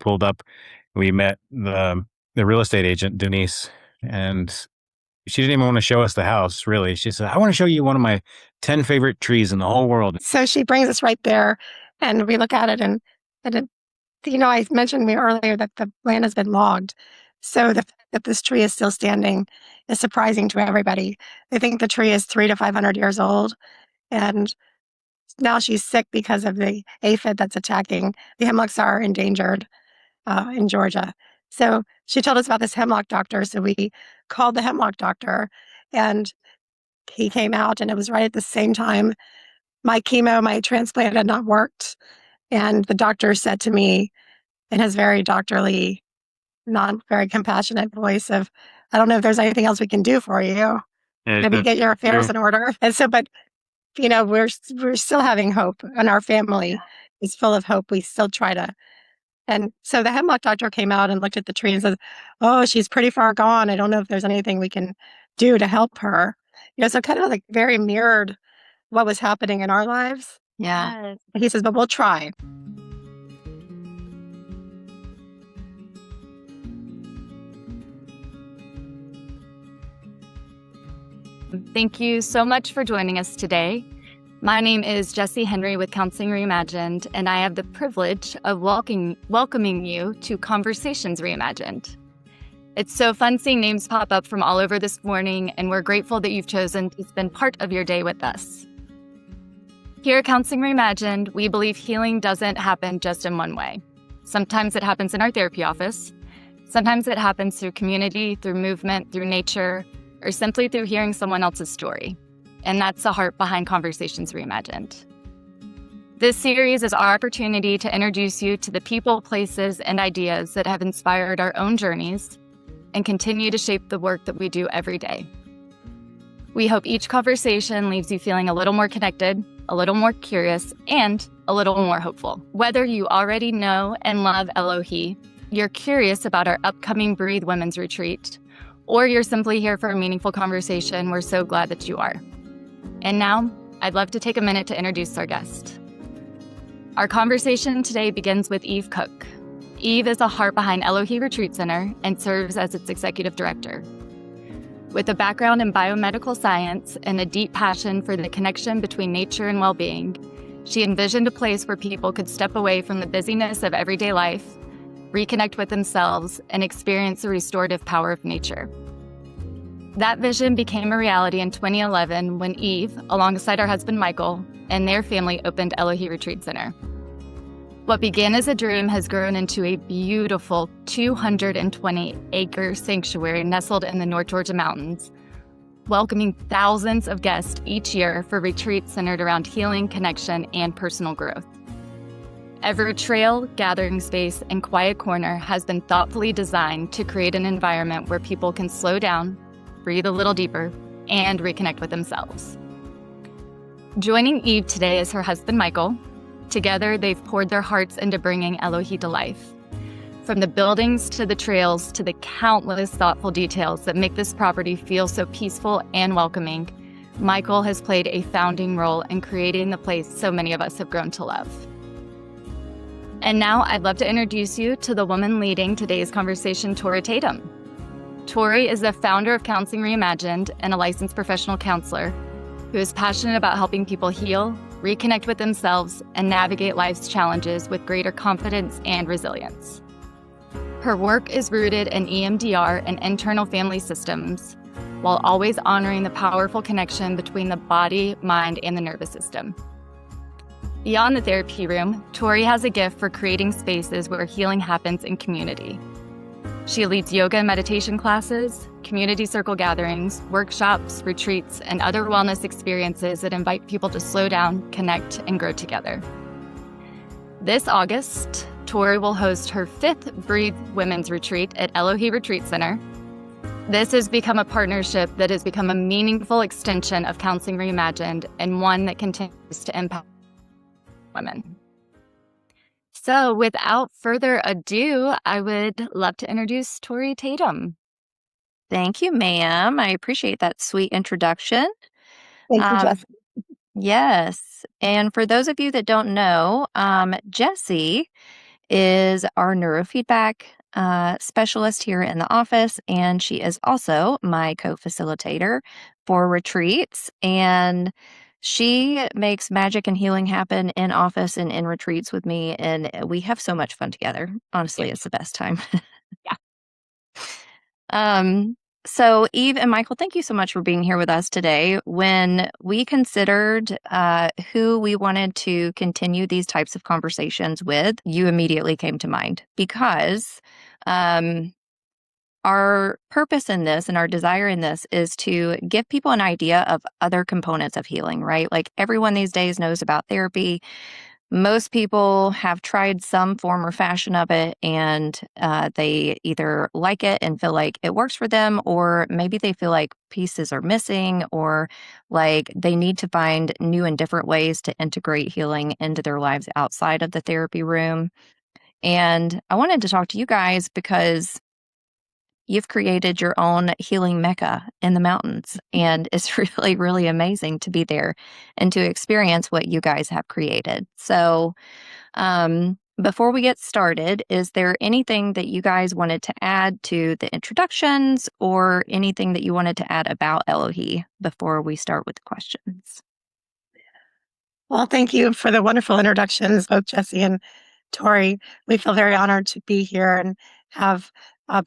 pulled up, we met the real estate agent, Denise, and she didn't even want to show us the house, really. She said, I want to show you one of my 10 favorite trees in the whole world. So she brings us right there, and we look at it, and it, I mentioned to me earlier that the land has been logged. So the fact that this tree is still standing is surprising to everybody. They think the tree is 300 to 500 years old, and now she's sick because of the aphid that's attacking. The hemlocks are endangered in Georgia. So she told us about this hemlock doctor. So we called the hemlock doctor, and he came out, and it was right at the same time my transplant had not worked. And the doctor said to me in his very doctorly, not very compassionate voice of, I don't know if there's anything else we can do for you. Maybe get your affairs in order. And so, but we're still having hope, and our family is full of hope. We still try to. And so the hemlock doctor came out and looked at the tree and said, "Oh, she's pretty far gone. I don't know if there's anything we can do to help her." So kind of like very mirrored what was happening in our lives. Yeah. He says, "But we'll try." Thank you so much for joining us today. My name is Jessie Henry with Counseling Reimagined, and I have the privilege of welcoming you to Conversations Reimagined. It's so fun seeing names pop up from all over this morning, and we're grateful that you've chosen to spend part of your day with us. Here at Counseling Reimagined, we believe healing doesn't happen just in one way. Sometimes it happens in our therapy office. Sometimes it happens through community, through movement, through nature, or simply through hearing someone else's story. And that's the heart behind Conversations Reimagined. This series is our opportunity to introduce you to the people, places, and ideas that have inspired our own journeys and continue to shape the work that we do every day. We hope each conversation leaves you feeling a little more connected, a little more curious, and a little more hopeful. Whether you already know and love Elohee, you're curious about our upcoming Breathe Women's Retreat, or you're simply here for a meaningful conversation, we're so glad that you are. And now, I'd love to take a minute to introduce our guest. Our conversation today begins with Eve Cook. Eve is the heart behind Elohee Retreat Center and serves as its executive director. With a background in biomedical science and a deep passion for the connection between nature and well-being, she envisioned a place where people could step away from the busyness of everyday life, reconnect with themselves, and experience the restorative power of nature. That vision became a reality in 2011 when Eve, alongside her husband Michael, and their family opened Elohee Retreat Center. What began as a dream has grown into a beautiful 220-acre sanctuary nestled in the North Georgia mountains, welcoming thousands of guests each year for retreats centered around healing, connection, and personal growth. Every trail, gathering space, and quiet corner has been thoughtfully designed to create an environment where people can slow down, breathe a little deeper, and reconnect with themselves. Joining Eve today is her husband, Michael. Together, they've poured their hearts into bringing Elohee to life. From the buildings to the trails to the countless thoughtful details that make this property feel so peaceful and welcoming, Michael has played a founding role in creating the place so many of us have grown to love. And now I'd love to introduce you to the woman leading today's conversation, Tori Tatum. Tori is the founder of Counseling Reimagined and a licensed professional counselor who is passionate about helping people heal, reconnect with themselves, and navigate life's challenges with greater confidence and resilience. Her work is rooted in EMDR and internal family systems, while always honoring the powerful connection between the body, mind, and the nervous system. Beyond the therapy room, Tori has a gift for creating spaces where healing happens in community. She leads yoga and meditation classes, community circle gatherings, workshops, retreats, and other wellness experiences that invite people to slow down, connect, and grow together. This August, Tori will host her 5th Breathe Women's Retreat at Elohee Retreat Center. This has become a partnership that has become a meaningful extension of Counseling Reimagined and one that continues to impact women. So without further ado, I would love to introduce Tori Tatum. Thank you, ma'am. I appreciate that sweet introduction. Thank you, Jessie. Yes. And for those of you that don't know, Jessie is our neurofeedback specialist here in the office, and she is also my co-facilitator for retreats. And she makes magic and healing happen in office and in retreats with me, and we have so much fun together. Honestly, Yeah. it's the best time. Yeah. So Eve and Michael, thank you so much for being here with us today. When we considered who we wanted to continue these types of conversations with, you immediately came to mind because our purpose in this and our desire in this is to give people an idea of other components of healing, right? Like everyone these days knows about therapy. Most people have tried some form or fashion of it, and they either like it and feel like it works for them, or maybe they feel like pieces are missing, or like they need to find new and different ways to integrate healing into their lives outside of the therapy room. And I wanted to talk to you guys because you've created your own healing mecca in the mountains, and it's really, really amazing to be there and to experience what you guys have created. So, before we get started, is there anything that you guys wanted to add to the introductions or anything that you wanted to add about Elohee before we start with the questions? Well, thank you for the wonderful introductions, both Jesse and Tori. We feel very honored to be here and have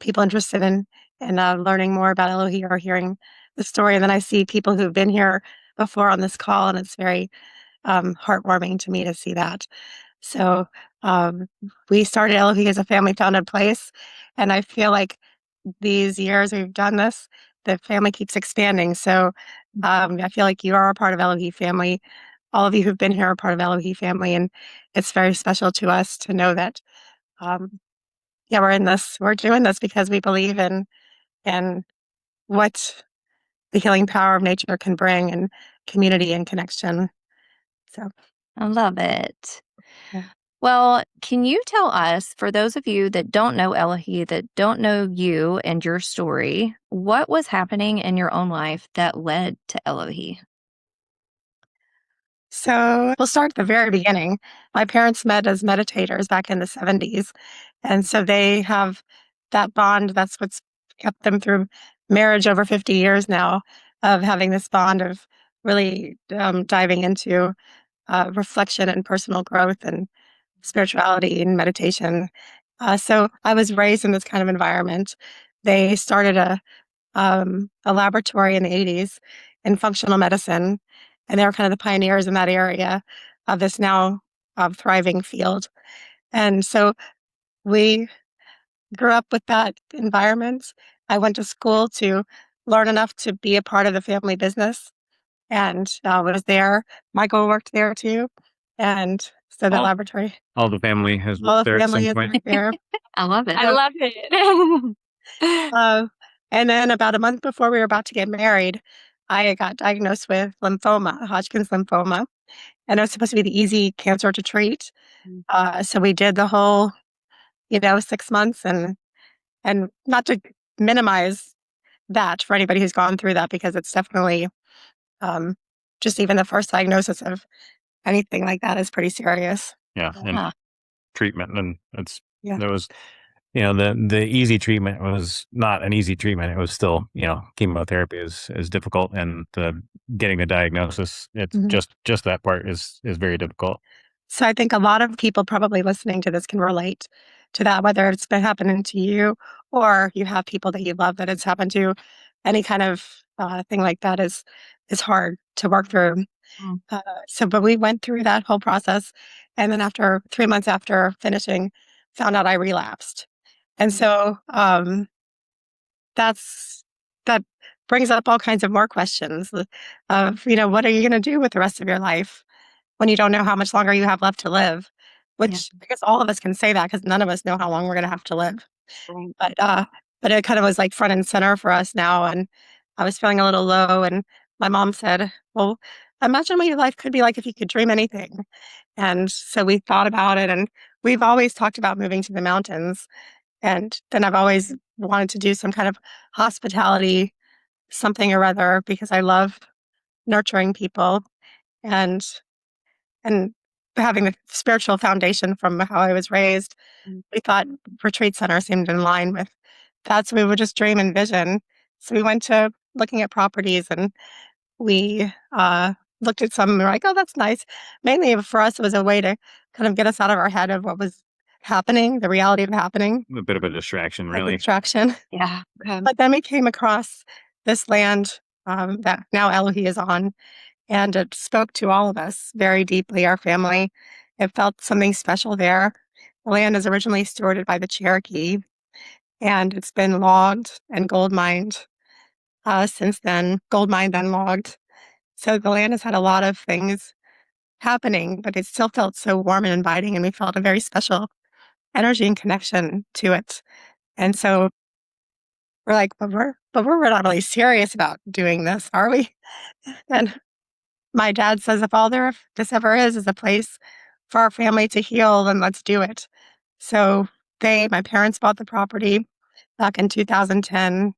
people interested in learning more about Elohee or hearing the story. And then I see people who've been here before on this call, and it's very heartwarming to me to see that. So we started Elohee as a family-founded place, and I feel like these years we've done this, the family keeps expanding. So I feel like you are a part of Elohee family. All of you who've been here are part of Elohee family, and it's very special to us to know that, yeah, we're doing this because we believe in what the healing power of nature can bring and community and connection. So, I love it. yeah. Well, can you tell us, for those of you that don't know Elohee, that don't know you and your story, what was happening in your own life that led to Elohee? So we'll start at the very beginning. My parents met as meditators back in the 70s. And so they have that bond. That's what's kept them through marriage over 50 years now, of having this bond of really diving into reflection and personal growth and spirituality and meditation. So I was raised in this kind of environment. They started a laboratory in the 80s in functional medicine, and they were kind of the pioneers in that area of this now thriving field. And so we grew up with that environment. I went to school to learn enough to be a part of the family business, and was there. Michael worked there too, and so the All, laboratory, all the family has all worked the there at family some is point. there. I love it. I love it. Uh, and then about a month before we were about to get married, I got diagnosed with lymphoma, Hodgkin's lymphoma, and it was supposed to be the easy cancer to treat. So we did the whole, 6 months, and not to minimize that for anybody who's gone through that, because it's definitely um, just even the first diagnosis of anything like that is pretty serious. Yeah, and Yeah. treatment, and Yeah. there was, the easy treatment was not an easy treatment. It was still, chemotherapy is difficult, and getting the diagnosis, it's Mhm. just that part is very difficult. So I think a lot of people probably listening to this can relate to that, whether it's been happening to you or you have people that you love that it's happened to. Any kind of thing like that is hard to work through. Mm. But we went through that whole process, and then after 3 months after finishing, found out I relapsed, and so that brings up all kinds of more questions of what are you going to do with the rest of your life when you don't know how much longer you have left to live, Yeah. which I guess all of us can say that because none of us know how long we're going to have to live. Right. But it kind of was like front and center for us now. And I was feeling a little low. And my mom said, well, imagine what your life could be like if you could dream anything. And so we thought about it. And we've always talked about moving to the mountains. And then I've always wanted to do some kind of hospitality, something or other, because I love nurturing people. And and having the spiritual foundation from how I was raised, we thought retreat center seemed in line with that. So we would just dream and vision. So we went to looking at properties, and we looked at some and we were like, oh, that's nice. Mainly for us, it was a way to kind of get us out of our head of what was happening, the reality of happening, A bit of a distraction, like a really. distraction. Yeah. Okay. But then we came across this land that now Elohee is on, and it spoke to all of us very deeply, our family. It felt something special there. The land is originally stewarded by the Cherokee, and it's been logged and gold mined since then. Gold mined, then logged. So the land has had a lot of things happening, but it still felt so warm and inviting, and we felt a very special energy and connection to it. And so we're like, but we're not really serious about doing this, are we? And my dad says, if all this ever is a place for our family to heal, then let's do it. So my parents bought the property back in 2010,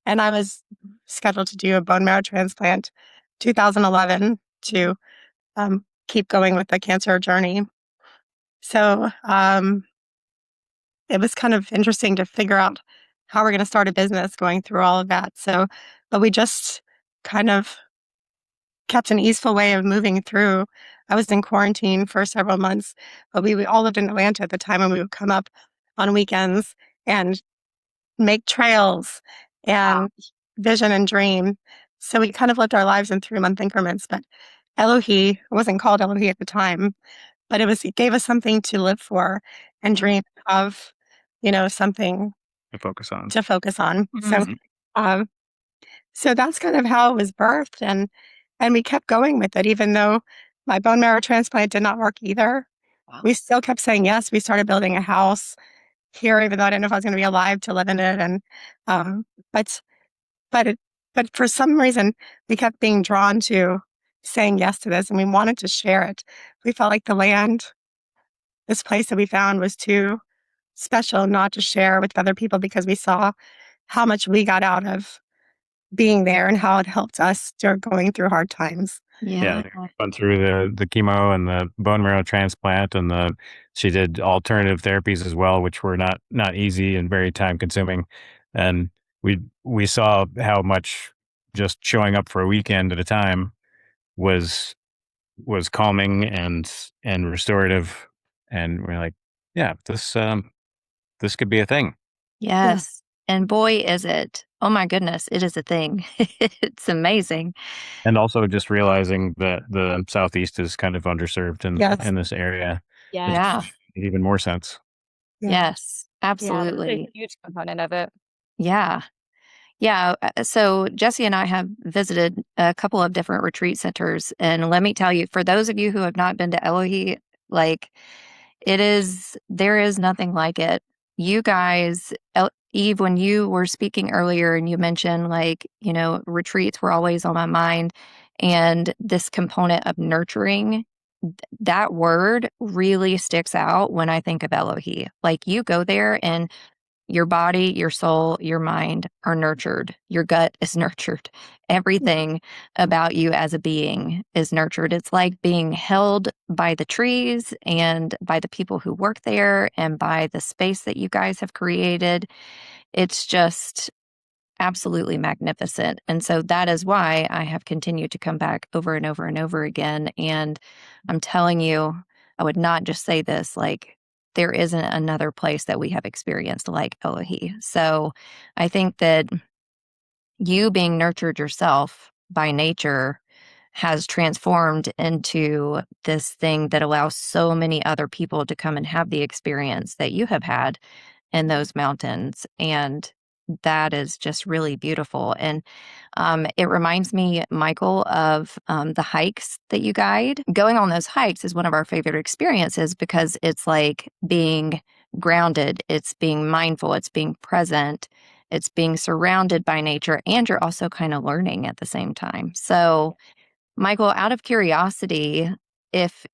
and I was scheduled to do a bone marrow transplant 2011 to keep going with the cancer journey. So it was kind of interesting to figure out how we're going to start a business going through all of that. So, but we just kind of kept an easeful way of moving through. I was in quarantine for several months, but we all lived in Atlanta at the time, and we would come up on weekends and make trails and vision and dream. So we kind of lived our lives in 3-month increments. But Elohee, it wasn't called Elohee at the time, but it gave us something to live for and dream of, something To focus on. to focus on. Mhm. Um, so that's kind of how it was birthed, and we kept going with it, even though my bone marrow transplant did not work either. Wow. We still kept saying yes. We started building a house here, even though I didn't know if I was going to be alive to live in it. And um, but but it, but for some reason, we kept being drawn to saying yes to this, and we wanted to share it. We felt like the land, this place that we found, was too special not to share with other people, because we saw how much we got out of being there and how it helped us during going through hard times. Yeah. Went through the chemo and the bone marrow transplant, and she did alternative therapies as well, which were not easy and very time consuming. And we saw how much just showing up for a weekend at a time was calming and restorative. And we're like, yeah, this could be a thing. Yes. And boy, is it. Oh my goodness, it is a thing. It's amazing. And also just realizing that the Southeast is kind of underserved Yes. in this area. Yeah. Made even more sense. Yeah. Yes, Yeah, that's a absolutely. huge component of it. Yeah. Yeah. So Jesse and I have visited a couple of different retreat centers. And let me tell you, for those of you who have not been to Elohee, like there is nothing like it. You guys, Eve, when you were speaking earlier and you mentioned retreats were always on my mind, and this component of nurturing, that word really sticks out when I think of Elohee. Like, you go there and your body, your soul, your mind are nurtured. Your gut is nurtured. Everything about you as a being is nurtured. It's like being held by the trees and by the people who work there and by the space that you guys have created. It's just absolutely magnificent. And so that is why I have continued to come back over and over and over again. And I'm telling you, I would not just say this, like, there isn't another place that we have experienced like Elohee. So I think that you being nurtured yourself by nature has transformed into this thing that allows so many other people to come and have the experience that you have had in those mountains. And that is just really beautiful. And it reminds me, Michael, of the hikes that you guide. Going on those hikes is one of our favorite experiences because it's like being grounded, it's being mindful, it's being present, it's being surrounded by nature, and you're also kind of learning at the same time. So, Michael, out of curiosity, if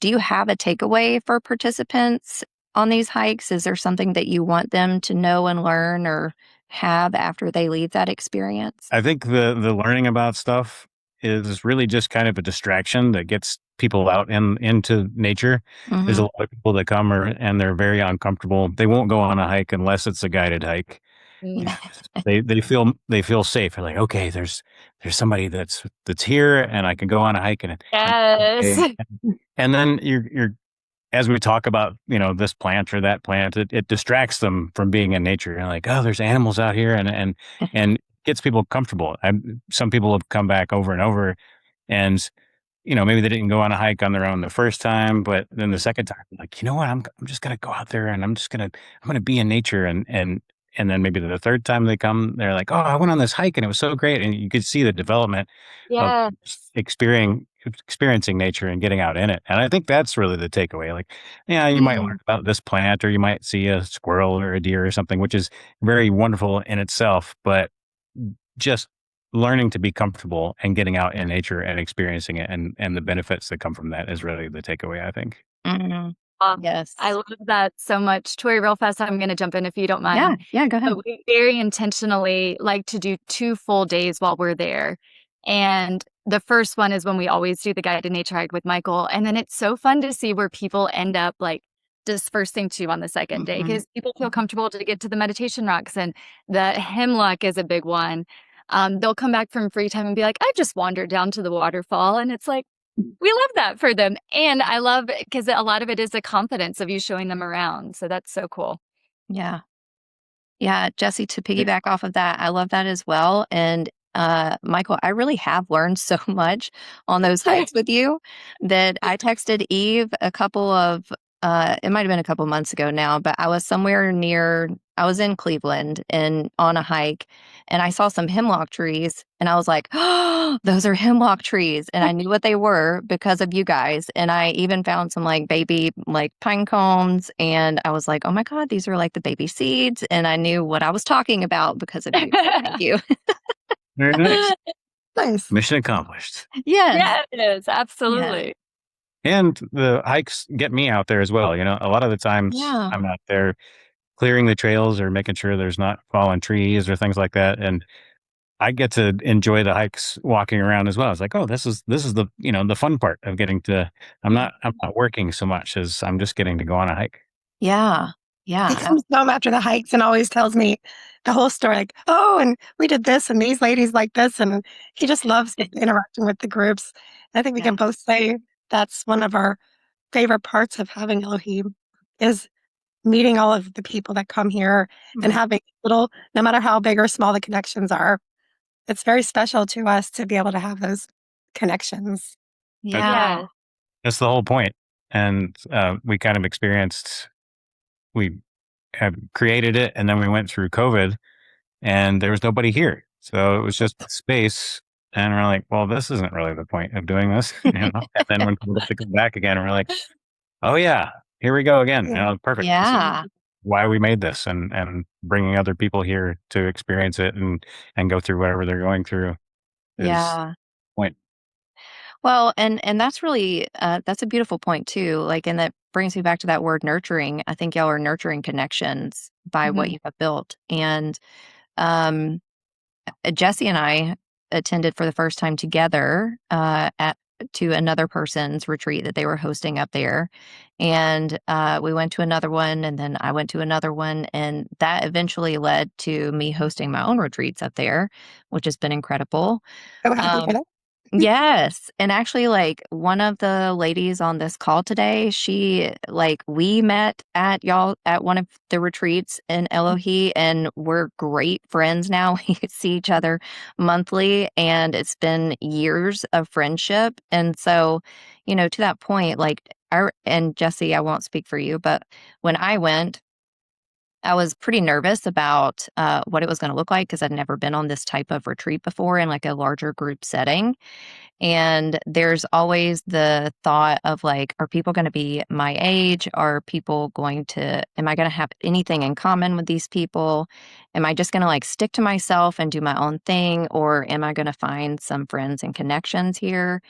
do you have a takeaway for participants on these hikes? Is there something that you want them to know and learn or have after they leave that experience? I think the learning about stuff is really just kind of a distraction that gets people out and into nature. There's a Mhm. lot of people that come and they're very uncomfortable. They won't go on a hike unless it's a guided hike. Mm. They feel safe. They're like, okay, there's somebody that's here, and I can go on a hike, and Yes. okay. And then you're as we talk about, this plant or that plant, it distracts them from being in nature. You're like, oh, there's animals out here, and gets people comfortable. Some people have come back over and over, and maybe they didn't go on a hike on their own the first time, but then the second time, like, you know what, I'm just gonna go out there and I'm gonna be in nature, and then maybe the third time they come, they're like, oh, I went on this hike and it was so great, and you could see the development of Yeah. experiencing nature and getting out in it. And I think that's really the takeaway. Like, yeah, you might learn Mm. about this plant, or you might see a squirrel or a deer or something, which is very wonderful in itself, but just learning to be comfortable and getting out in nature and experiencing it, and the benefits that come from that is really the takeaway, I think. Mhm. I Yes. love that so much. Tori, real fast, I'm going to jump in if you don't Yeah, mind. yeah, go ahead. But we very intentionally like to do 2 full days while we're there. And the first one is when we always do the guided nature hike with Michael. And then it's so fun to see where people end up like dispersing to on the second day Mhm. because people feel comfortable to get to the meditation rocks. And the hemlock is a big one. They'll come back from free time and be like, I just wandered down to the waterfall. And it's like, we love that for them. And I love because a lot of it is the confidence of you showing them around. So that's so cool. Yeah. Yeah, Jesse, to piggyback off of that, I love that as well. And Michael, I really have learned so much on those hikes with you that I texted Eve a couple of it might have been a couple months ago now, but I was in Cleveland and on a hike, and I saw some hemlock trees, and I was like, "Oh, those are hemlock trees." And I knew what they were because of you guys. And I even found some like baby like pine cones, and I was like, "Oh my God, these are like the baby seeds." And I knew what I was talking about because of you. So thank you. Very nice. Nice. Mission accomplished. Yes. Yeah, it is. Yes. Absolutely. And the hikes get me out there as well. A lot of the times Yeah. I'm out there clearing the trails or making sure there's not fallen trees or things like that. And I get to enjoy the hikes walking around as well. It's like, oh, this is the fun part of getting to. I'm not working so much as I'm just getting to go on a hike. Yeah. He Yeah. comes home after the hikes and always tells me the whole story, like, "Oh, and we did this, and these ladies like this," and he just loves interacting with the groups. I think we Yeah. can both say that's one of our favorite parts of having Elohim is meeting all of the people that come here and Mhm. having little, no matter how big or small the connections are, it's very special to us to be able to have those connections. That, Yeah. Yeah. that's the whole point. And we kind of we have created it, and then we went through COVID, and there was nobody here. So it was just space. And we're like, well, this isn't really the point of doing this. And then when people get to come back again, we're like, oh, yeah, here we go again. Yeah. Perfect. This is Yeah. why we made this, and bringing other people here to experience it and go through whatever they're going through is Yeah. point. Well, and that's really that's a beautiful point too. Like, and that brings me back to that word nurturing. I think y'all are nurturing connections by what Mhm. you have built. And um, Jesse and I attended for the first time together at to another person's retreat that they were hosting up there, and we went to another one, and then I went to another one, and that eventually led to me hosting my own retreats up there, which has been incredible. So happy Um, for that. Yes, and actually, like, one of the ladies on this call today, we met at one of the retreats in Elohee, and we're great friends now. We see each other monthly, and it's been years of friendship, and so, to that point, like, and Jesse, I won't speak for you, but when I went, I was pretty nervous about, what it was gonna look like because 'cause I'd never been on this type of retreat before in, like, a larger group setting. And there's always the thought of like, are people going to be my age? Am I going to have anything in common with these people? Am I just going to like stick to myself and do my own thing? Or am I going to find some friends and connections here?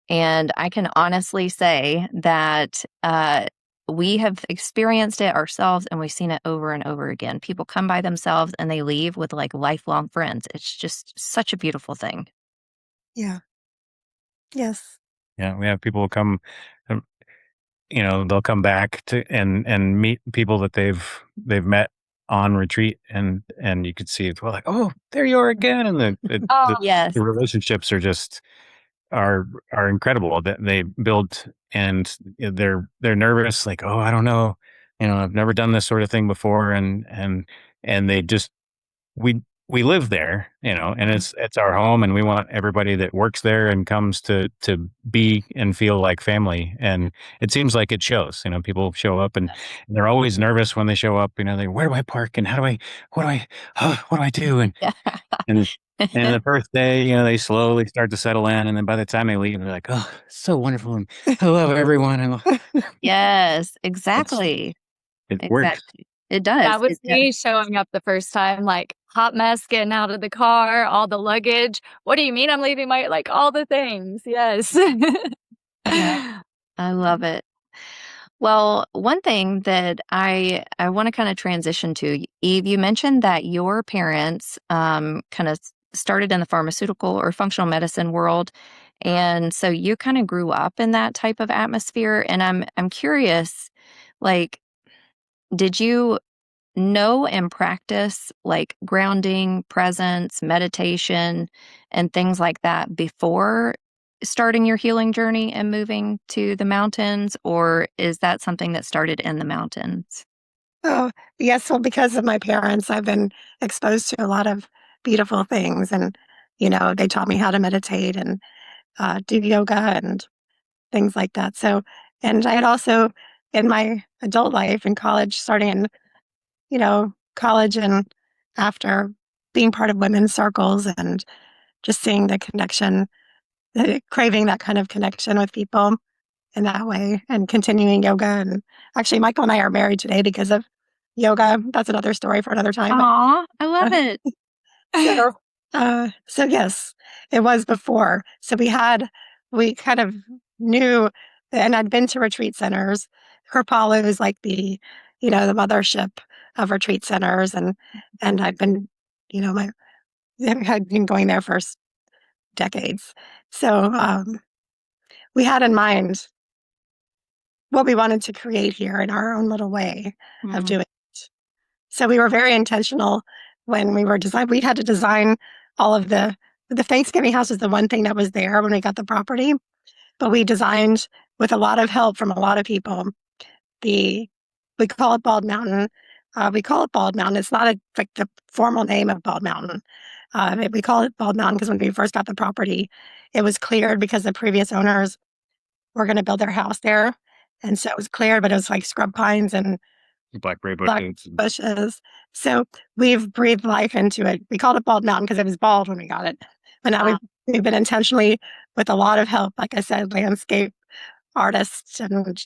And I can honestly say that we have experienced it ourselves and we've seen it over and over again. People come by themselves and they leave with like lifelong friends. It's just such a beautiful thing. Yeah. Yes. Yeah, we have people come, um, they'll come back to and meet people that they've met on retreat, and you could see it's well, like, oh, there you are again, and Oh, Yes. the relationships are incredible that they build, and they're nervous, like, oh, I don't know, I've never done this sort of thing before, and they just we we live there, and it's our home, and we want everybody that works there and comes to be and feel like family. And it seems like it shows. People show up, and they're always nervous when they show up. They, where do I park, and what do I what do I do? Yeah. And and the first day, they slowly start to settle in, and then by the time they leave, they're like, oh, it's so wonderful, and I love everyone, and Yes, it's exactly. it works. Exactly. It does. that was It me does. showing up the first time, like hot mess, getting out of the car, all the luggage. What do you mean I'm leaving my, like, all the things? Yes. Yeah, I love it. Well, one thing that I want to kind of transition to, Eve, you mentioned that your parents kind of started in the pharmaceutical or functional medicine world, and so you kind of grew up in that type of atmosphere. And I'm curious, like, did you know and practice like grounding, presence, meditation, and things like that before starting your healing journey and moving to the mountains? Or is that something that started in the mountains? Oh, yes. Well, because of my parents, I've been exposed to a lot of beautiful things. And, they taught me how to meditate and do yoga and things like that. So, and I had also in my adult life in college, starting in, college and after being part of women's circles and just seeing the connection, craving that kind of connection with people in that way and continuing yoga. And actually, Michael and I are married today because of yoga. That's another story for another time. But Aw, I love it. so, so yes, it was before. So we kind of knew, and I'd been to retreat centers. Kripalu is like the mothership of retreat centers, and I've been, my had been going there for decades. So we had in mind what we wanted to create here in our own little way of Mm, doing it. So we were very intentional when we were design. We had to design all of the Thanksgiving house is the one thing that was there when we got the property, but we designed with a lot of help from a lot of people. The we call it Bald Mountain. We call it Bald Mountain. It's not like the formal name of Bald Mountain. We call it Bald Mountain because when we first got the property, it was cleared because the previous owners were going to build their house there, and so it was cleared, but it was like scrub pines and Blackberry black bushes. bushes. So we've breathed life into it. We called it Bald Mountain because it was bald when we got it. But now wow. we've been intentionally with a lot of help, like I said, landscape artists and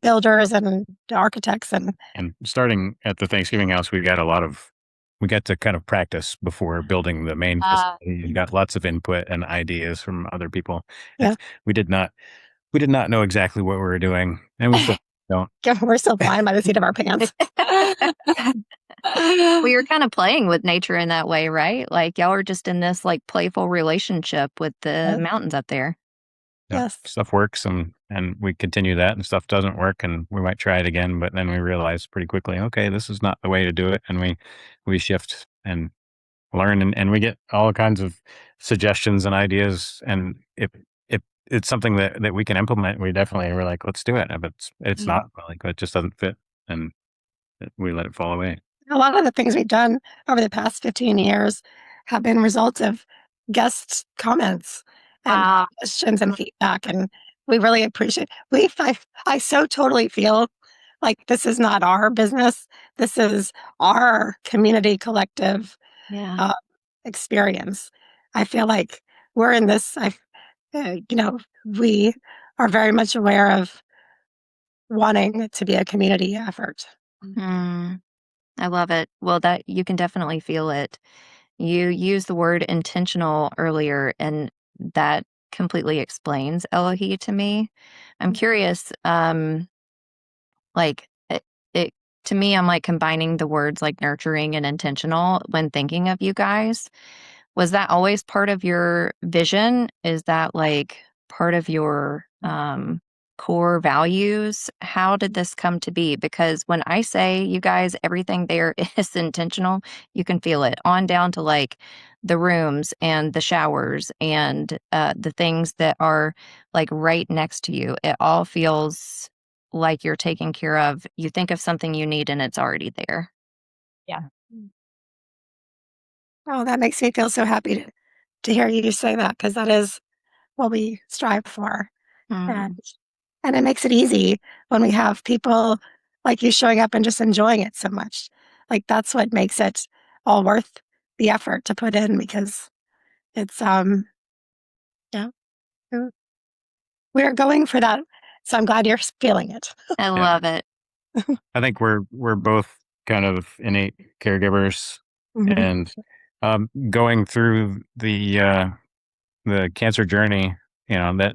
builders and architects And starting at the Thanksgiving house, we got to kind of practice before building the main Uh, facility, and got lots of input and ideas from other people. yeah, It's, we did not know exactly what we were doing, and we still don't. we're still flying by the seat of our pants. Well, you're kind of playing with nature in that way, right? Like y'all are just in this like playful relationship with the Yeah, mountains up there. Yeah, yes. stuff works, and we continue that, and stuff doesn't work, and we might try it again, but then we realize pretty quickly, okay, this is not the way to do it, and we shift and learn, and we get all kinds of suggestions and ideas, and if it's something that we can implement, we're like, let's do it. If it's Mm. not, like, it just doesn't fit, and we let it fall away. A lot of the things we've done over the past 15 years have been results of guest comments and wow. questions and feedback, and we really appreciate. I so totally feel like this is not our business. This is our community collective Yeah. uh, experience. I feel like we're in this. We are very much aware of wanting it to be a community effort. Mm, I love it. Well, that you can definitely feel it. You used the word intentional earlier, and that completely explains Elohee to me. I'm curious, like it to me, I'm like combining the words like nurturing and intentional when thinking of you guys. Was that always part of your vision? Is that like part of your core values? How did this come to be? Because when I say, you guys, everything there is intentional, you can feel it on down to like the rooms and the showers and the things that are like right next to you. It all feels like you're taken care of. You think of something you need and it's already there. Yeah. Oh, that makes me feel so happy to hear you say that, because that is what we strive for. Mm. And it makes it easy when we have people like you showing up and just enjoying it so much. Like, that's what makes it all worth the effort to put in, because it's yeah, uh, we're going for that. So I'm glad you're feeling it. I Yeah. love it. I think we're both kind of innate caregivers, Mhm. and going through the cancer journey, that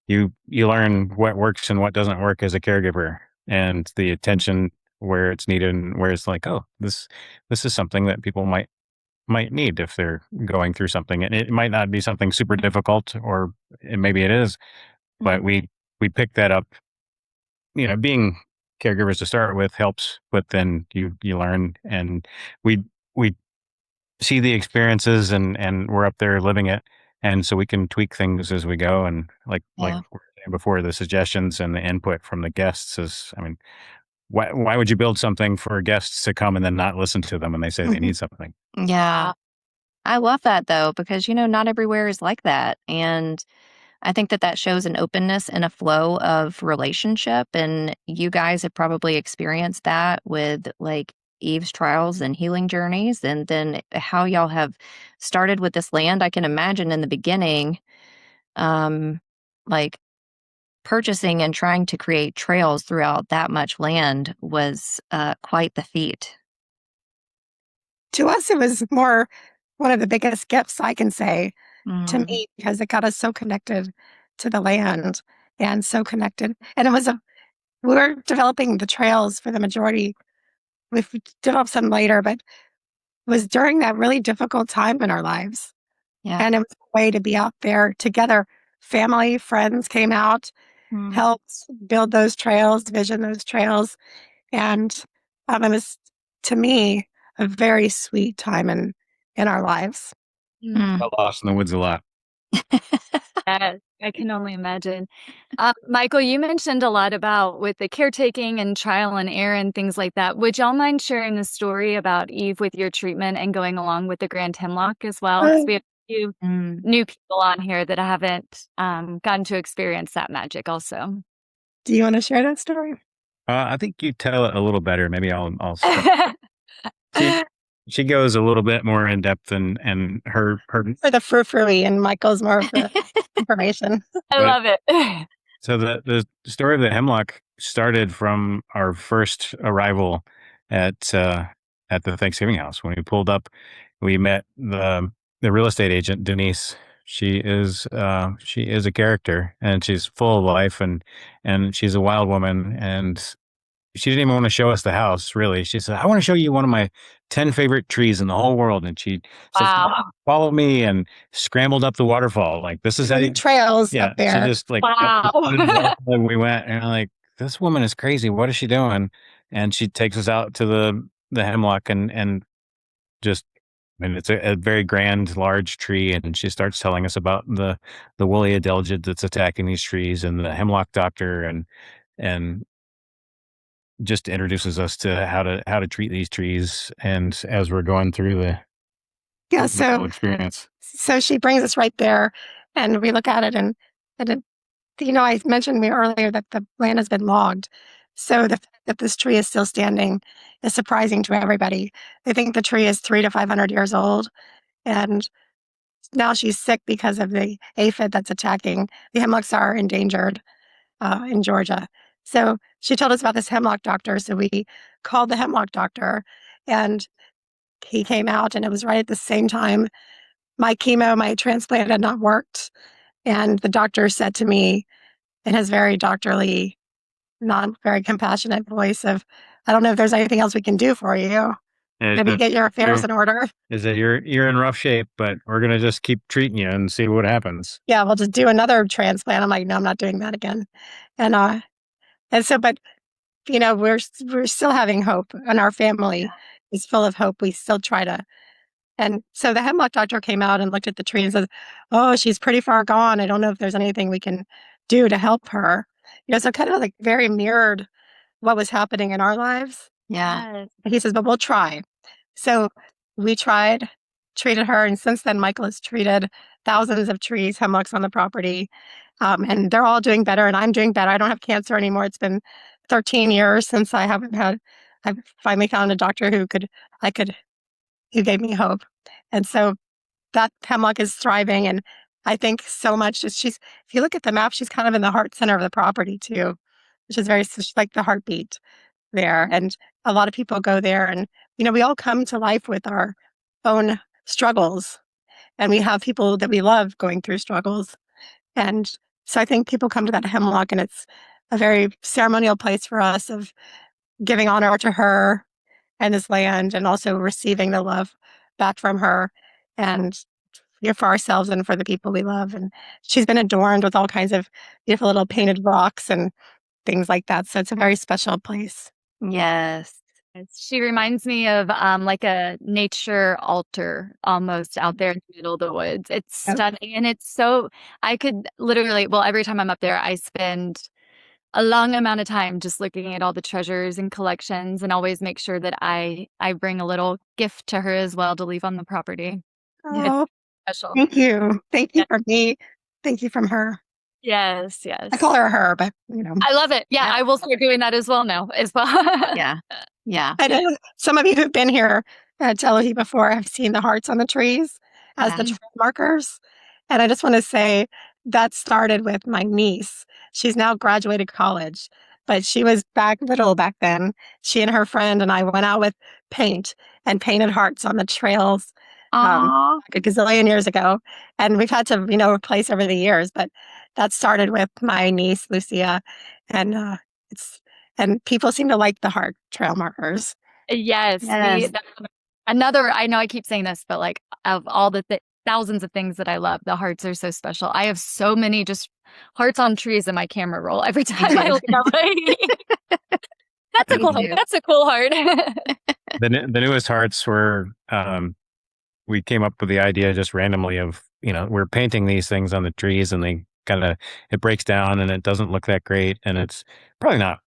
you learn what works and what doesn't work as a caregiver, and the attention where it's needed and where it's like, oh, this is something that people might need if they're going through something. And it might not be something super difficult, or maybe it is, but Mm. we pick that up. Being caregivers to start with helps, but then you learn, and we see the experiences, and we're up there living it, and so we can tweak things as we go. And like Yeah. we were saying before, the suggestions and the input from the guests is, I mean, why would you build something for guests to come and then not listen to them when they say they need something? Yeah. I love that though, because, not everywhere is like that. And I think that that shows an openness and a flow of relationship. And you guys have probably experienced that with like Eve's trials and healing journeys. And then how y'all have started with this land. I can imagine in the beginning, um, like purchasing and trying to create trails throughout that much land was quite the feat. To us, it was more one of the biggest gifts, I can say, to Mm, me, because it got us so connected to the land and so connected. And it was we were developing the trails for the majority. We've developed some later, but it was during that really difficult time in our lives. yeah. And it was a way to be out there together. Family, friends came out, Mm, helped build those trails, vision those trails. And it was, to me, a very sweet time in our lives. mm. Got lost in the woods a lot. Yes, I can only imagine. Michael, you mentioned a lot about with the caretaking and trial and error and things like that. Would y'all mind sharing the story about Eve with your treatment and going along with the Grand Hemlock as well? Because we have a few Mm. new people on here that haven't gotten to experience that magic also. Do you want to share that story? I think you tell it a little better. Maybe I'll start. She she goes a little bit more in depth, and her For the frou-frou-y, and Michael's more of the information. I but love it. so the story of the hemlock started from our first arrival at uh, at the Thanksgiving house. When we pulled up, we met the real estate agent, Denise. She is a character, and she's full of life, and she's a wild woman. And she didn't even want to show us the house, really. She said, I want to show you one of my 10 favorite trees in the whole world. And she said, Wow. follow me, and scrambled up the waterfall. Like, this is how you, Trails up yeah. She there. just like, Wow. and we went, and I'm like, this woman is crazy. What is she doing? And she takes us out to the hemlock, and just, and it's a very grand, large tree. And she starts telling us about the woolly adelgid that's attacking these trees, and the hemlock doctor, and just introduces us to how to treat these trees, and as we're going through Yeah, the whole experience. so she brings us right there, and we look at it, and it, I mentioned me earlier that the land has been logged. So the fact that this tree is still standing is surprising to everybody. They think the tree is 300 to 500 years old, and now she's sick because of the aphid that's attacking. The hemlocks are endangered in Georgia. So she told us about this hemlock doctor. So we called the hemlock doctor, and he came out, and it was right at the same time my transplant had not worked. And the doctor said to me in his very doctorly, not very compassionate voice of, I don't know if there's anything else we can do for you. Maybe get your affairs in order. Is that you're in rough shape, but we're gonna just keep treating you and see what happens. Yeah, we'll just do another transplant. I'm like, no, I'm not doing that again. And so, but we're still having hope, and our family is full of hope. We still try to. And so the hemlock doctor came out and looked at the tree and says, "Oh, she's pretty far gone. I don't know if there's anything we can do to help her." So kind of like very mirrored what was happening in our lives. Yeah. He says, "But we'll try." So we tried, treated her, and since then, Michael has treated thousands of trees, hemlocks on the property, and they're all doing better, and I'm doing better. I don't have cancer anymore. It's been 13 years since I haven't had. I've finally found a doctor who gave me hope, and so that hemlock is thriving. And I think so much. She's if you look at the map, she's kind of in the heart center of the property too, which is she's like the heartbeat there. And a lot of people go there, and we all come to life with our own struggles, and we have people that we love going through struggles. And so I think people come to that hemlock, and it's a very ceremonial place for us of giving honor to her and this land, and also receiving the love back from her, and for ourselves and for the people we love. And she's been adorned with all kinds of beautiful little painted rocks and things like that. So it's a very special place. Yes. She reminds me of like a nature altar almost out there in the middle of the woods. It's stunning, and it's so I could literally, well, every time I'm up there, I spend a long amount of time just looking at all the treasures and collections, and always make sure that I bring a little gift to her as well to leave on the property. Oh, It's special. thank you. Thank you from me. Thank you from her. Yes. I call her, but I love it. Yeah, Yeah. I will start doing that as well now as well. Yeah. Yeah. I know some of you who've been here at Elohee before have seen the hearts on the trees as the trail markers. And I just want to say that started with my niece. She's now graduated college, but she was little back then. She and her friend and I went out with paint and painted hearts on the trails Aw. like a gazillion years ago. And we've had to, replace over the years, but that started with my niece, Lucia. And and people seem to like the heart trail markers. Yes. Yes. Another, I know I keep saying this, but like of all the thousands of things that I love, the hearts are so special. I have so many just hearts on trees in my camera roll every time I look at That's a cool heart. That's a cool heart. The newest hearts were we came up with the idea just randomly of we're painting these things on the trees, and they it breaks down and it doesn't look that great, and it's probably not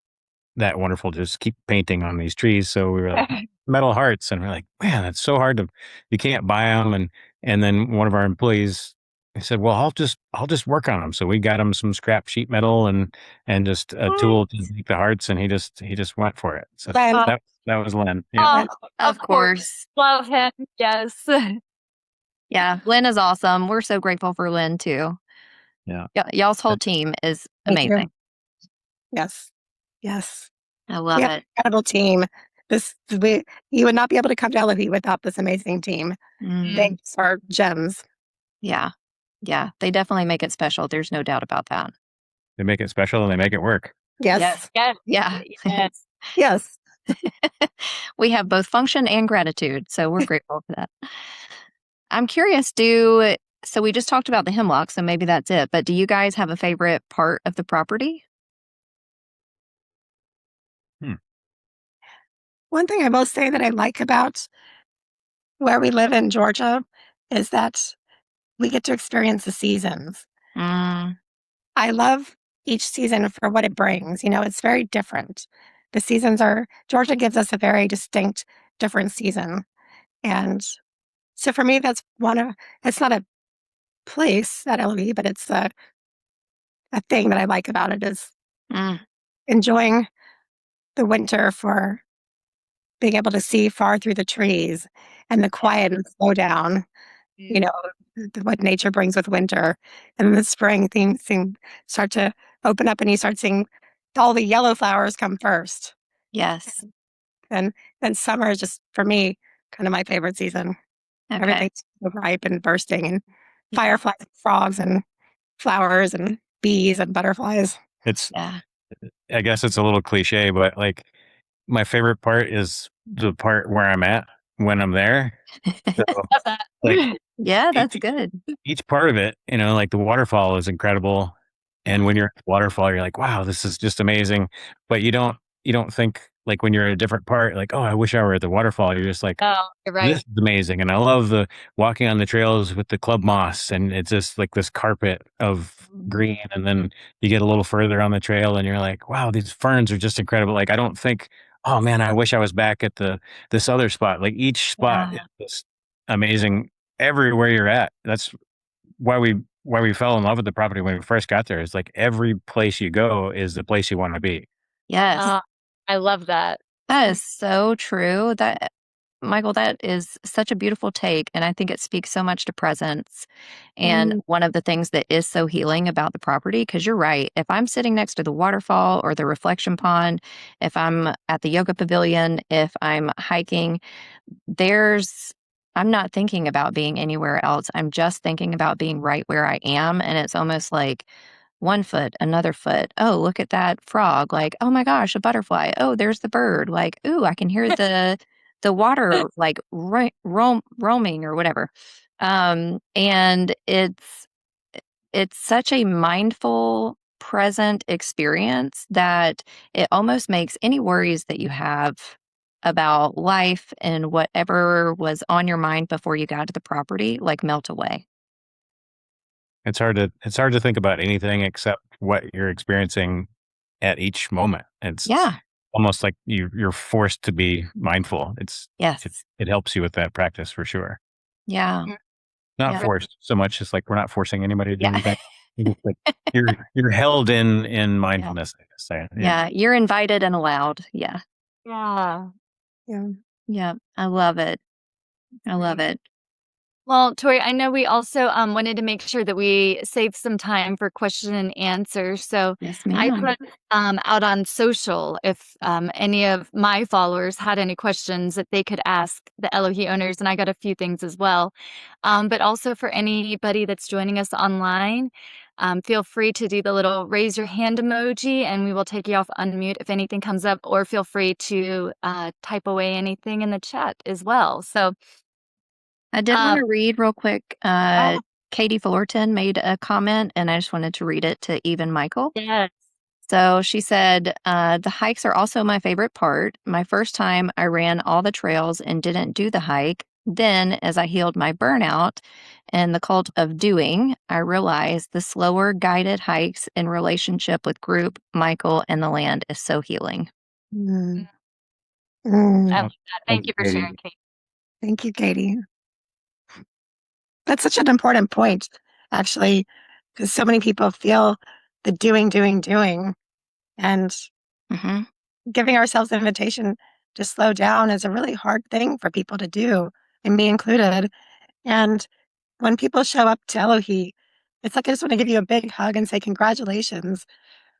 that wonderful to just keep painting on these trees. So we were like, metal hearts, and we're like, man, that's so hard you can't buy them. And then one of our employees said, well, I'll just work on them. So we got him some scrap sheet metal and just a tool to make the hearts, and he just went for it. So that was Len. Yeah. Of course. Love him. Yes. Yeah. Lynn is awesome. We're so grateful for Lynn too. Yeah. Y'all's whole team is amazing. Yes. Yes. I love it. Incredible team. You would not be able to come to Elohee without this amazing team. They are gems. Yeah. Yeah. They definitely make it special. There's no doubt about that. They make it special and they make it work. Yes. Yes. Yeah. Yes. Yes. We have both function and gratitude. So we're grateful for that. I'm curious, so we just talked about the hemlock, so maybe that's it. But do you guys have a favorite part of the property? One thing I will say that I like about where we live in Georgia is that we get to experience the seasons. I love each season for what it brings. It's very different. Georgia gives us a very distinct, different season. And so for me, it's not a place at Elohee, but it's a thing that I like about it is enjoying the winter for being able to see far through the trees and the quiet and slow down, what nature brings with winter. And in the spring, things start to open up and you start seeing all the yellow flowers come first. Yes. And then summer is just, for me, kind of my favorite season. Okay. Everything's ripe and bursting, and fireflies, and frogs, and flowers, and bees, and butterflies. I guess it's a little cliche, but like my favorite part is the part where I'm at. when I'm there. So, Love that. like Yeah, that's each good. each part of it, like the waterfall is incredible. And when you're at the waterfall, you're like, wow, this is just amazing. But you don't think like when you're at a different part, like, oh, I wish I were at the waterfall. You're just like, Oh, you're this right. is amazing. And I love the walking on the trails with the club moss, and it's just like this carpet of green. And then you get a little further on the trail and you're like, wow, these ferns are just incredible. Like I don't think, oh man, I wish I was back at this other spot. Like each spot Yeah. is just amazing everywhere you're at. That's why we fell in love with the property when we first got there. It's like every place you go is the place you want to be. Yes. I love that. That is so true. That Michael, that is such a beautiful take, and I think it speaks so much to presence. And one of the things that is so healing about the property, because you're right, if I'm sitting next to the waterfall or the reflection pond, if I'm at the yoga pavilion, if I'm hiking, there's I'm not thinking about being anywhere else. I'm just thinking about being right where I am, and it's almost like one foot, another foot. Oh, look at that frog. Like, oh my gosh, a butterfly. Oh, there's the bird. Like, ooh, I can hear the water like roaming or whatever. And it's such a mindful, present experience that it almost makes any worries that you have about life and whatever was on your mind before you got to the property like melt away. It's hard to think about anything except what you're experiencing at each moment. It's Yeah. almost like you're forced to be mindful. It, Yes. it helps you with that practice for sure. Yeah. Not Yeah. forced so much. It's like we're not forcing anybody to do Yeah. anything. You're just like you're held in Yeah. mindfulness, I guess. Yeah. Yeah. You're invited and allowed. Yeah. Yeah. Yeah. Yeah. I love it. I love Great. it. Well, Tori, I know we also wanted to make sure that we save some time for question and answer. So Yes, I ma'am. put out on social if any of my followers had any questions that they could ask the Elohee owners, and I got a few things as well. But also for anybody that's joining us online, feel free to do the little raise your hand emoji, and we will take you off unmute if anything comes up, or feel free to type away anything in the chat as well. So. I did want to read real quick. Oh, Katie Fullerton made a comment, and I just wanted to read it to even Michael. yes. So she said, the hikes are also my favorite part. My first time, I ran all the trails and didn't do the hike. Then, as I healed my burnout and the cult of doing, I realized the slower guided hikes in relationship with group, Michael, and the land is so healing. Mm. I Mm. love that. Thank you for Katie. sharing, Kate. Thank you, Katie. That's such an important point, actually, because so many people feel the doing, doing, doing, and Hmm. giving ourselves an invitation to slow down is a really hard thing for people to do, and me included. And when people show up to Elohee, it's like I just want to give you a big hug and say congratulations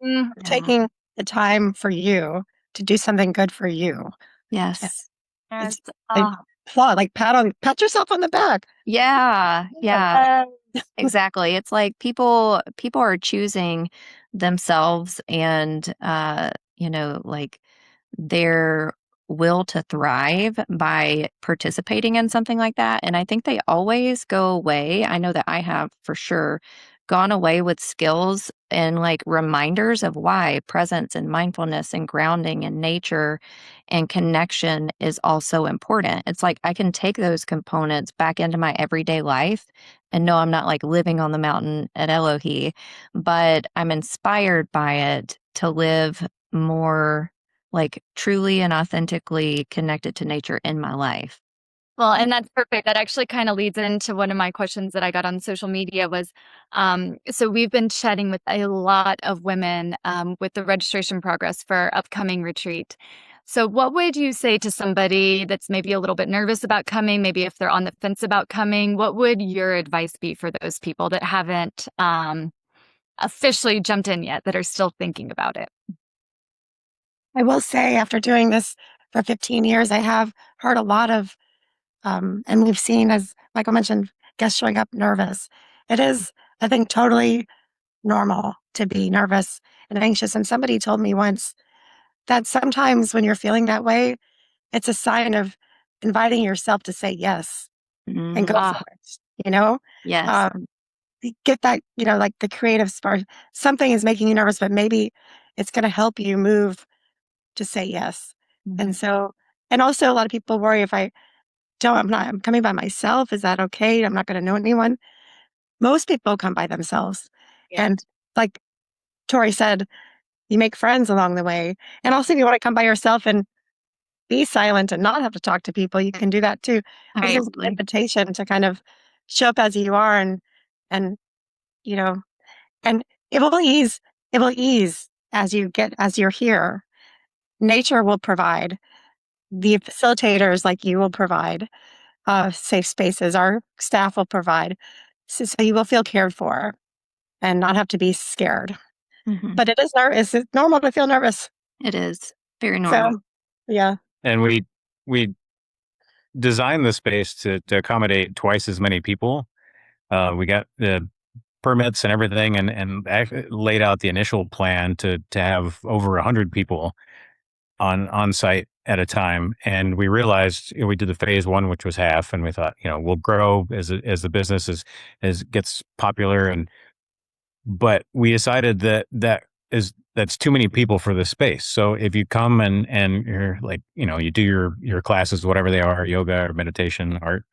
Mm, for taking the time for you to do something good for you. Yes. yes. It's like applaud, like pat yourself on the back. Yeah. Yeah. Yes. Exactly. It's like people are choosing themselves and like their will to thrive by participating in something like that. And I think they always go away. I know that I have for sure gone away with skills and like reminders of why presence and mindfulness and grounding and nature and connection is also important. It's like I can take those components back into my everyday life. And no, I'm not like living on the mountain at Elohee, but I'm inspired by it to live more like truly and authentically connected to nature in my life. Well, and that's perfect. That actually kind of leads into one of my questions that I got on social media was, so we've been chatting with a lot of women with the registration progress for our upcoming retreat. So what would you say to somebody that's maybe a little bit nervous about coming, maybe if they're on the fence about coming, what would your advice be for those people that haven't officially jumped in yet, that are still thinking about it? I will say, after doing this for 15 years, I have heard a lot of, and we've seen, as Michael mentioned, guests showing up nervous. It is, I think, totally normal to be nervous and anxious. And somebody told me once that sometimes when you're feeling that way, it's a sign of inviting yourself to say yes and go Mhm. for it, you know? Yes. Um, get that, like the creative spark. Something is making you nervous, but maybe it's going to help you move to say yes. And Mhm. so, and also a lot of people worry if I'm coming by myself. Is that okay? I'm not going to know anyone. Most people come by themselves. Yeah. And like Tori said, you make friends along the way. And also, if you want to come by yourself and be silent and not have to talk to people, you can do that too. This is an Absolutely. invitation to kind of show up as you are and, you know, and it will ease, as you're here. Nature will provide. The facilitators like you will provide safe spaces. Our staff will provide. So you will feel cared for and not have to be scared. Mhm. But it's normal to feel nervous. It is very normal. So, yeah. And we designed the space to accommodate twice as many people. We got the permits and everything, and laid out the initial plan to have over 100 people on site at a time. And we realized, we did the phase one, which was half, and we thought, we'll grow as the business as gets popular. But we decided that's too many people for the space. So if you come and you're like, you do your classes, whatever they are, yoga or meditation, art,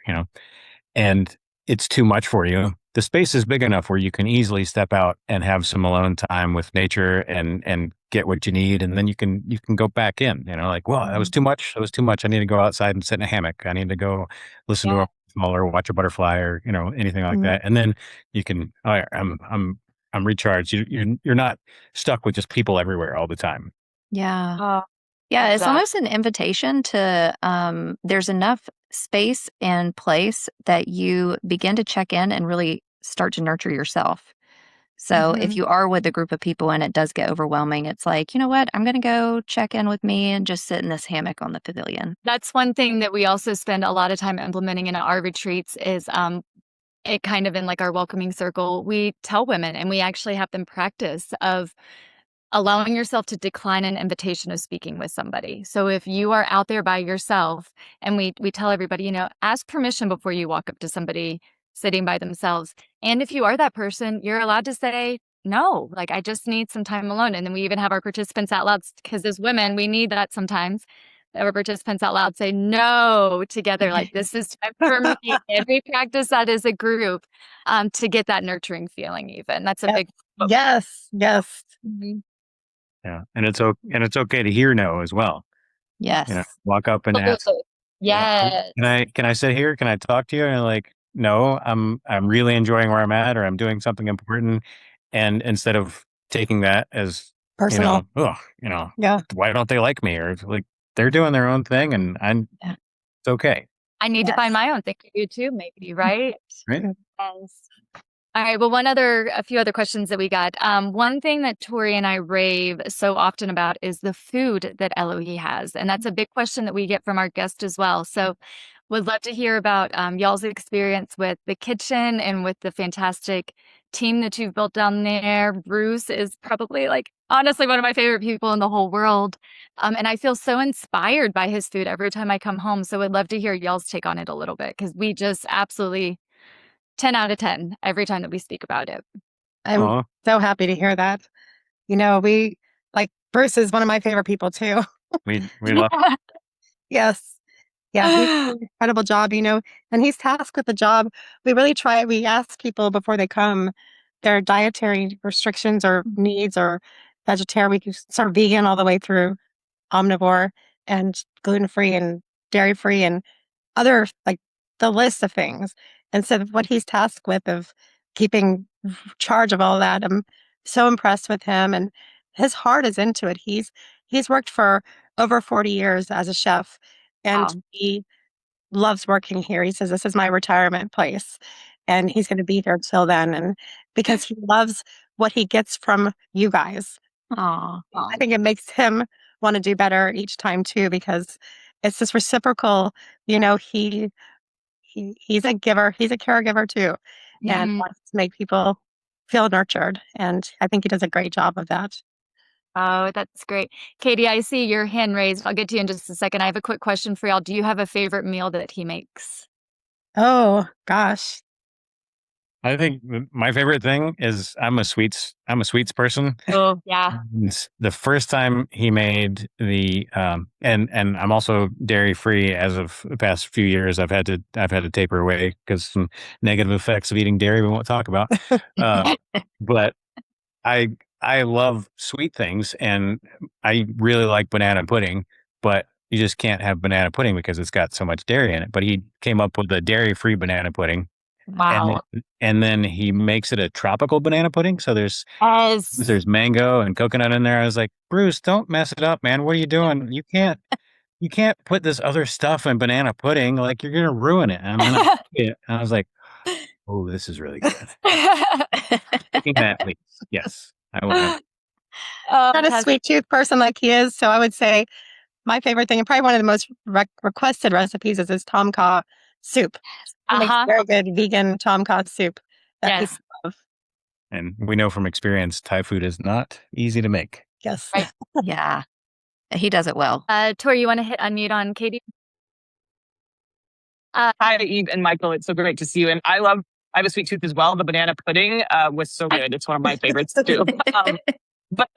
and it's too much for you. The space is big enough where you can easily step out and have some alone time with nature and get what you need, and then you can go back in. Like, well, that was too much. That was too much. I need to go outside and sit in a hammock. I need to go listen to Yeah. a or watch a butterfly or anything like Mhm. that. And then you can. Oh, yeah, I'm recharged. You're not stuck with just people everywhere all the time. Yeah. Oh, Yeah, it's exactly. almost an invitation to there's enough space and place that you begin to check in and really start to nurture yourself. So if Mhm. you are with a group of people and it does get overwhelming, it's like, you know what? I'm going to go check in with me and just sit in this hammock on the pavilion. That's one thing that we also spend a lot of time implementing in our retreats is it kind of in like our welcoming circle. We tell women and we actually have them practice of allowing yourself to decline an invitation of speaking with somebody. So if you are out there by yourself, and we tell everybody, ask permission before you walk up to somebody sitting by themselves. And if you are that person, you're allowed to say no, like I just need some time alone. And then we even have our participants out loud, because as women, we need that sometimes. Our participants out loud say no together, like this is time for me. And we practice that as a group to get that nurturing feeling. Even that's a Yes. big. Yes. Yes. Mhm. Yeah, and it's okay to hear no as well. Yes. Walk up and ask, Absolutely. Yes. can I sit here? Can I talk to you? And like, no, I'm really enjoying where I'm at, or I'm doing something important. And instead of taking that as, Personal. oh, Yeah. why don't they like me? Or it's like, they're doing their own thing, and Yeah. it's okay. I need to find Yes. my own thing to do too, maybe, right? Right. Yes. All right. Well, a few other questions that we got. One thing that Tori and I rave so often about is the food that Elohee has. And that's a big question that we get from our guests as well. So would love to hear about y'all's experience with the kitchen and with the fantastic team that you've built down there. Bruce is probably like honestly one of my favorite people in the whole world. And I feel so inspired by his food every time I come home. So would love to hear y'all's take on it a little bit, because we just absolutely 10 out of 10 every time that we speak about it. I'm Oh, so happy to hear that. We like Bruce is one of my favorite people too. we love. Yes. Yeah, he did an incredible job, and he's tasked with the job. We ask people before they come their dietary restrictions or needs or vegetarian. We can start vegan all the way through omnivore and gluten-free and dairy-free and other, like, the list of things. And so what he's tasked with of keeping charge of all that, I'm so impressed with him, and his heart is into it. He's worked for over 40 years as a chef, and Wow. he loves working here. He says, "This is my retirement place," and he's gonna be here till then, and because he loves what he gets from you guys. Aw. I think it makes him wanna do better each time too, because it's this reciprocal, he's a giver, he's a caregiver too, and Mhm. wants to make people feel nurtured, and I think he does a great job of that. Oh, that's great. Katie, I see your hand raised. I'll get to you in just a second. I have a quick question for y'all. Do you have a favorite meal that he makes? Oh, gosh. I think my favorite thing is I'm a sweets person. Oh, yeah. The first time he made the and I'm also dairy free as of the past few years. I've had to taper away because some negative effects of eating dairy we won't talk about. But I I love sweet things and I really like banana pudding, but you just can't have banana pudding because it's got so much dairy in it. But he came up with a dairy free banana pudding Wow. and then he makes it a tropical banana pudding. So Yes. there's mango and coconut in there. I was like, Bruce, don't mess it up, man. What are you doing? You can't put this other stuff in banana pudding. Like you're gonna ruin it. And then I was like, oh, this is really good. Taking that, please. Yes, I will have. Not a sweet tooth person like he is. So I would say my favorite thing, and probably one of the most requested recipes, is his tom kha soup. He makes very good vegan tom kha soup that people love. And we know from experience, Thai food is not easy to make. Yes. Right. Yeah. He does it well. Tori, you want to hit unmute on Katie? Hi, Eve and Michael. It's so great to see you. And I have a sweet tooth as well. The banana pudding was so good. It's one of my favorites too. But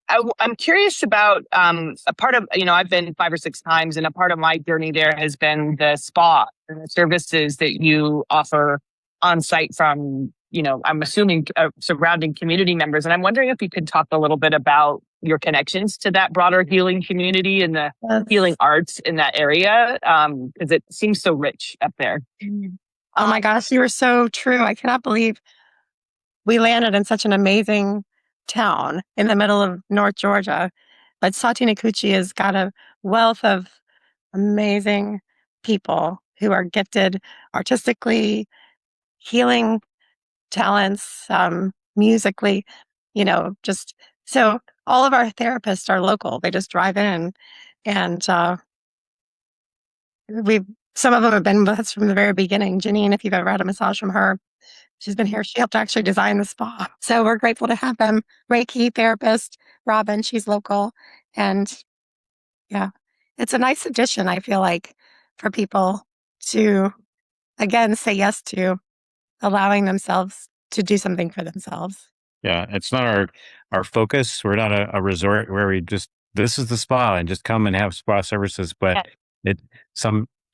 I'm curious about a part of, I've been 5 or 6 times, and a part of my journey there has been the spa and the services that you offer on site from, I'm assuming surrounding community members. And I'm wondering if you could talk a little bit about your connections to that broader healing community and the healing arts in that area, because it seems so rich up there. Oh my gosh, you were so true. I cannot believe we landed in such an amazing town in the middle of North Georgia. But Satinakuchi has got a wealth of amazing people who are gifted artistically, healing talents, musically, just so all of our therapists are local. They just drive in and some of them have been with us from the very beginning. Janine, if you've ever had a massage from her, she's been here. She helped actually design the spa. So we're grateful to have them. Reiki therapist, Robin, she's local. And yeah, it's a nice addition, I feel like, for people to, again, say yes to allowing themselves to do something for themselves. Yeah, it's not our focus. We're not a resort where we just this is the spa and just come and have spa services. But it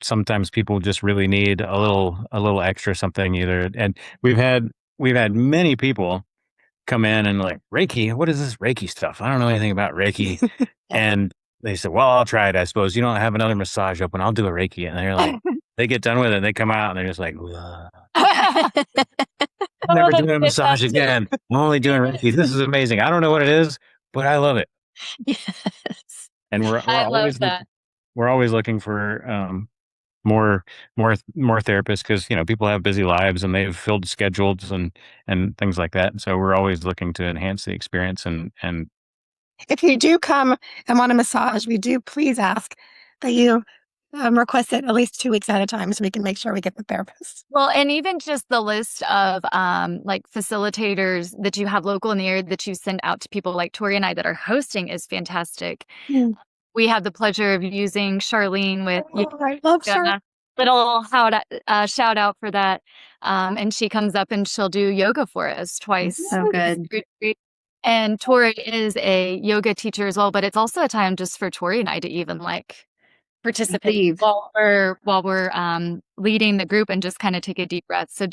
sometimes people just really need a little extra something either. And we've had many people come in and like Reiki. What is this Reiki stuff? I don't know anything about Reiki. And they said, well, I'll try it. I suppose you don't have another massage open. I'll do a Reiki. And they're like, they get done with it. And they come out and they're just like, I'm never doing a massage again. I'm only doing Reiki. This is amazing. I don't know what it is, but I love it. Yes. And we're always looking for more therapists because people have busy lives and they've filled schedules and things like that. So we're always looking to enhance the experience and if you do come and want a massage, we do please ask that you request it at least 2 weeks at a time so we can make sure we get the therapist. Well, and even just the list of like facilitators that you have local in the area that you send out to people like Tori and I that are hosting is fantastic. We have the pleasure of using Charlene with I love Charlene. Little shout out for that. And she comes up and she'll do yoga for us twice. So good. And Tori is a yoga teacher as well, but it's also a time just for Tori and I to even like participate while we're leading the group and just kind of take a deep breath. So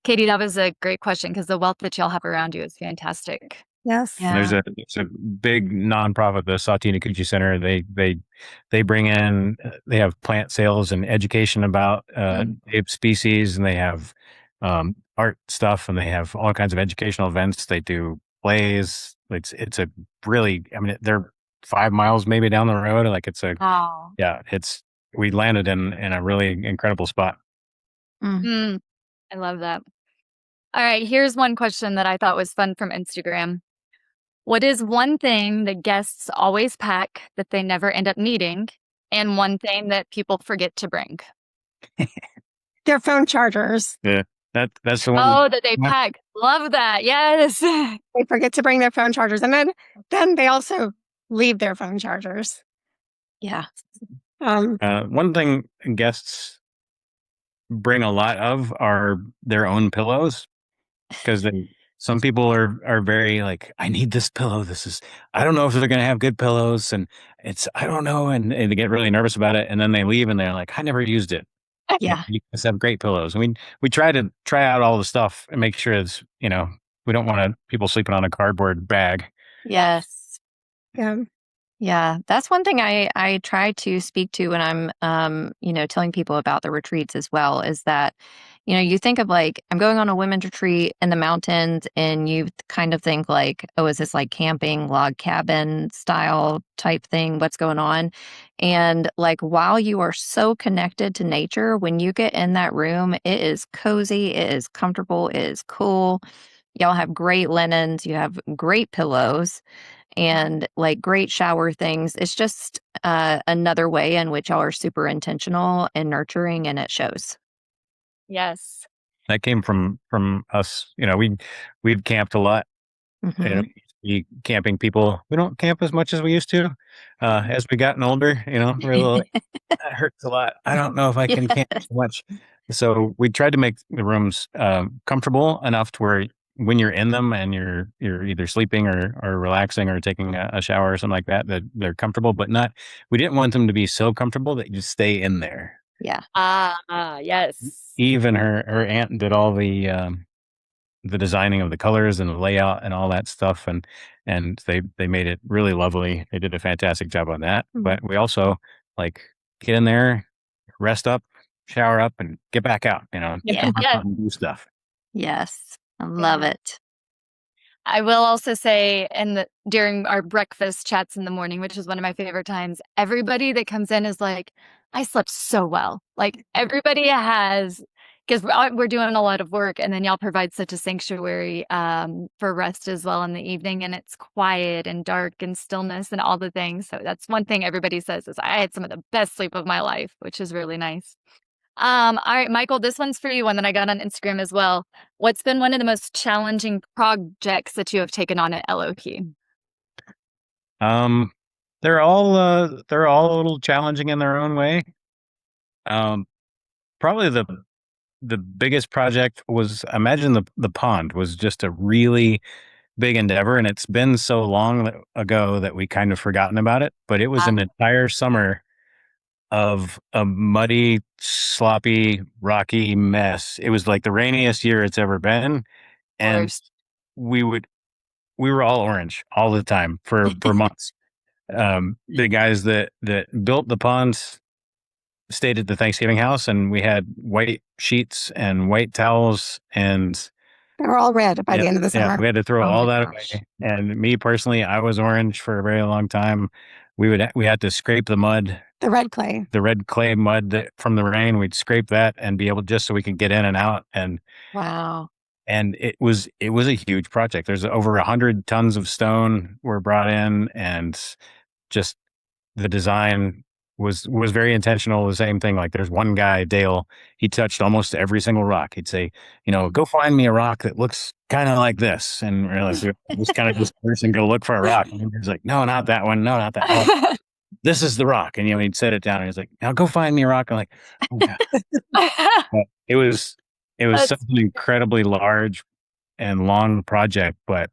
Katie, that was a great question because the wealth that y'all have around you is fantastic. Yes. Yeah. There's a big nonprofit, the Satina Kuchi Center. They bring in, they have plant sales and education about ape species, and they have art stuff, and they have all kinds of educational events. They do plays. It's a really, they're 5 miles maybe down the road. Like we landed in a really incredible spot. I love that. All right, here's one question that I thought was fun from Instagram. What is one thing that guests always pack that they never end up needing, and one thing that people forget to bring? Their phone chargers. Yeah, That's the one. Oh, that they pack. Love that. Yes. They forget to bring their phone chargers, and then they also leave their phone chargers. Yeah. One thing guests bring a lot of are their own pillows, because some people are very like, I need this pillow. I don't know if they're going to have good pillows, and I don't know. And they get really nervous about it. And then they leave and they're like, I never used it. Yeah. You guys have great pillows. I mean, we try to try out all the stuff and make sure it's, we don't want people sleeping on a cardboard bag. Yes. Yeah. Yeah, that's one thing I try to speak to when I'm telling people about the retreats as well, is that, you think of like, I'm going on a women's retreat in the mountains, and you kind of think like, oh, is this like camping, log cabin style type thing? What's going on? And like, while you are so connected to nature, when you get in that room, it is cozy, it is comfortable, it is cool. Y'all have great linens, you have great pillows, and like great shower things. It's just another way in which y'all are super intentional and nurturing, and it shows. Yes. That came from us. We've camped a lot. Mm-hmm. We camping people. We don't camp as much as we used to. As we gotten older, we're a little, that hurts a lot. I don't know if I can camp so much. So we tried to make the rooms comfortable enough to where when you're in them and you're either sleeping or relaxing or taking a shower or something like that, that they're comfortable, but not. We didn't want them to be so comfortable that you stay in there. Yeah. Yes. Even her aunt did all the designing of the colors and the layout and all that stuff, and they made it really lovely. They did a fantastic job on that. Mhm. But we also like get in there, rest up, shower up, and get back out. Yeah. Come back Yeah. out and do stuff. Yes. I love it. I will also say, during our breakfast chats in the morning, which is one of my favorite times, everybody that comes in is like, I slept so well. Like everybody has, because we're doing a lot of work, and then y'all provide such a sanctuary for rest as well in the evening, and it's quiet and dark and stillness and all the things. So that's one thing everybody says is I had some of the best sleep of my life, which is really nice. All right, Michael, this one's for you, one that I got on Instagram as well. What's been one of the most challenging projects that you have taken on at Elohee? They're all a little challenging in their own way. Probably the biggest project was, imagine the pond was just a really big endeavor, and it's been so long ago that we kind of forgotten about it. But it was an entire summer of a muddy, sloppy, rocky mess. It was like the rainiest year it's ever been, and Worst. we were all orange all the time for months. The guys that built the ponds stayed at the Thanksgiving house, and we had white sheets and white towels, and They were all red by the end of the summer. we had to throw Oh all my that gosh. away. And me personally, I was orange for a very long time. We had to scrape the mud, The red clay. the red clay mud from the rain. We'd scrape that and be able, just so we could get in and out. Wow. And it was a huge project. There's over 100 tons of stone were brought in, and just the design was very intentional. The same thing, like there's one guy, Dale, he touched almost every single rock. He'd say, go find me a rock that looks kind of like this, and realize just kind of this person go look for a rock, and he's like, no, not that one, no, not that one. This is the rock. And he'd set it down, and he's like, now go find me a rock. I'm like, oh, God. But it was such an incredibly large and long project, but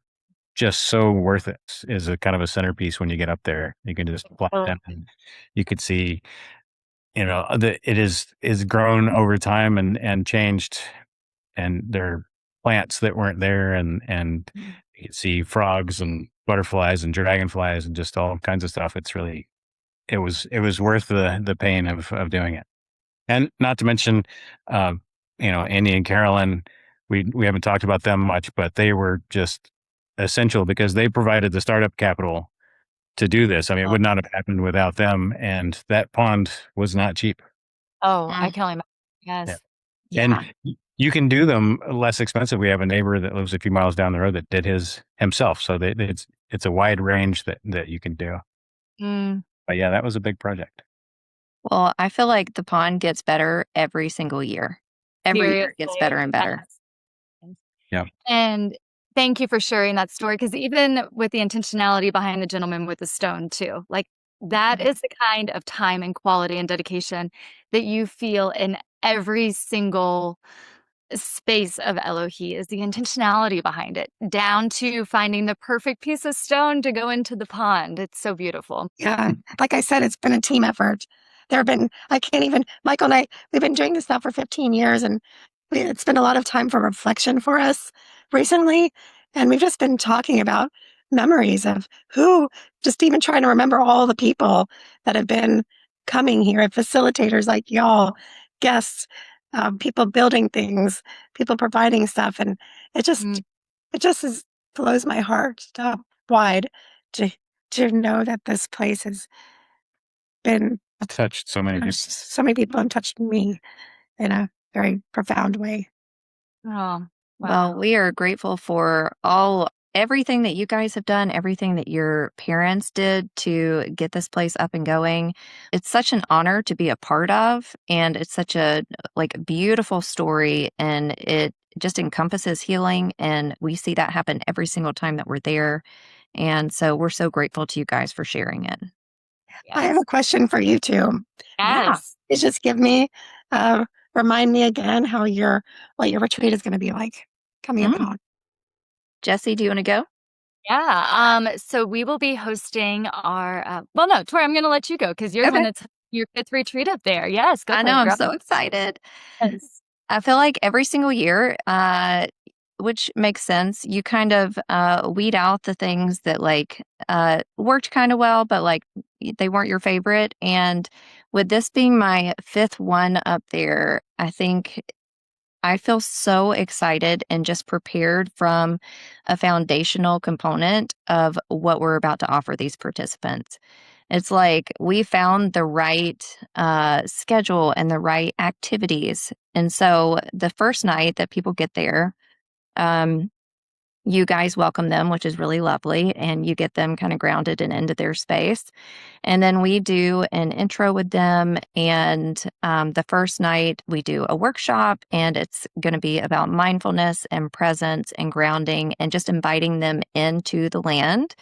just so worth it. Is a kind of a centerpiece. When you get up there, you can just fly down, and you could see, that it is grown over time and changed, and there are plants that weren't there, and you could see frogs and butterflies and dragonflies and just all kinds of stuff. It was worth the pain of doing it. And not to mention, Andy and Carolyn, we haven't talked about them much, but they were just essential because they provided the startup capital to do this. I mean, it would not have happened without them. And that pond was not cheap. I can only imagine. Yes. Yeah. And you can do them less expensive. We have a neighbor that lives a few miles down the road that did his himself. So it's a wide range that you can do. But yeah, that was a big project. Well, I feel like the pond gets better every single year. Every year it gets better and better. Yes. And thank you for sharing that story, because even with the intentionality behind the gentleman with the stone too, like that is the kind of time and quality and dedication that you feel in every single space of Elohee, is the intentionality behind it, down to finding the perfect piece of stone to go into the pond. It's so beautiful. Yeah. Like I said, it's been a team effort. Michael and I, we've been doing this now for 15 years, and it's been a lot of time for reflection for us recently. And we've just been talking about memories of just even trying to remember all the people that have been coming here, facilitators like y'all, guests, people building things, people providing stuff. And it just, blows my heart wide to, to know that this place has been Touched so many people. so many people have touched me in a very profound way. Oh, Well, wow. we are grateful for everything that you guys have done, everything that your parents did to get this place up and going. It's such an honor to be a part of, and it's such a beautiful story, and it just encompasses healing, and we see that happen every single time that we're there. And so we're so grateful to you guys for sharing it. I have a question for you too. Yes. It's just remind me again what your retreat is going to be like coming Mm. about. Jesse, do you want to go? Yeah. So we will be hosting our, well, no, Tori, I'm going to let you go because you're the one Okay. that's your 5th retreat up there. Yes. Go I for know, it, I'm girl. so excited. Yes. I feel like every single year, which makes sense, you kind of weed out the things that worked kind of well, but they weren't your favorite. And with this being my 5th one up there, I think I feel so excited and just prepared from a foundational component of what we're about to offer these participants. It's like we found the right schedule and the right activities. And so the first night that people get there, um, you guys welcome them, which is really lovely, and you get them kind of grounded and into their space. And then we do an intro with them. And the first night we do a workshop, and it's going to be about mindfulness and presence and grounding and just inviting them into the land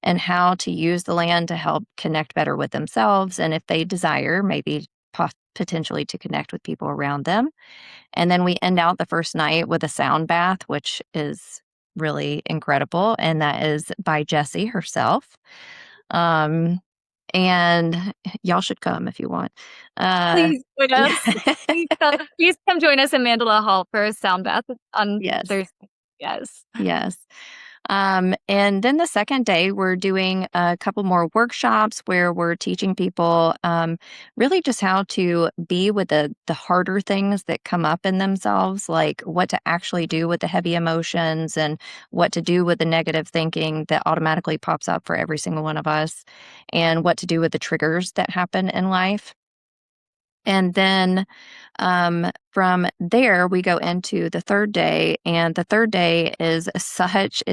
and how to use the land to help connect better with themselves. And if they desire, maybe potentially to connect with people around them. And then we end out the first night with a sound bath, which is really incredible. And that is by Jessie herself. Um, and y'all should come if you want. Please join us. Please come join us in Mandela Hall for a sound bath on Yes. Thursday. Yes. Yes. And then the second day, we're doing a couple more workshops where we're teaching people really just how to be with the harder things that come up in themselves, like what to actually do with the heavy emotions and what to do with the negative thinking that automatically pops up for every single one of us, and what to do with the triggers that happen in life. And then from there, we go into the third day. And the third day it's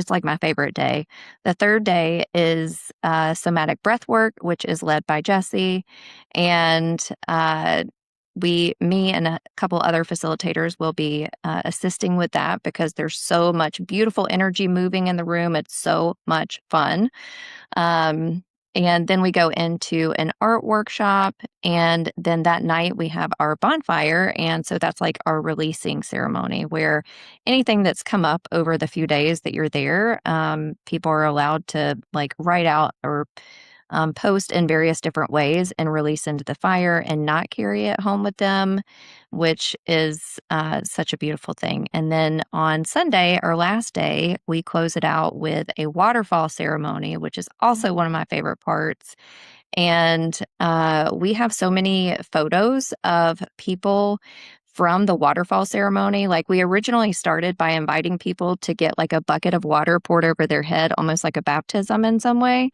like my favorite day. The third day is somatic breath work, which is led by Jessie. And me and a couple other facilitators will be assisting with that because there's so much beautiful energy moving in the room. It's so much fun. And then we go into an art workshop. And then that night we have our bonfire. And so that's like our releasing ceremony where anything that's come up over the few days that you're there, people are allowed to write out or post in various different ways and release into the fire and not carry it home with them, which is such a beautiful thing. And then on Sunday, our last day, we close it out with a waterfall ceremony, which is also one of my favorite parts. And we have so many photos of people from the waterfall ceremony. Like, we originally started by inviting people to get a bucket of water poured over their head, almost like a baptism in some way,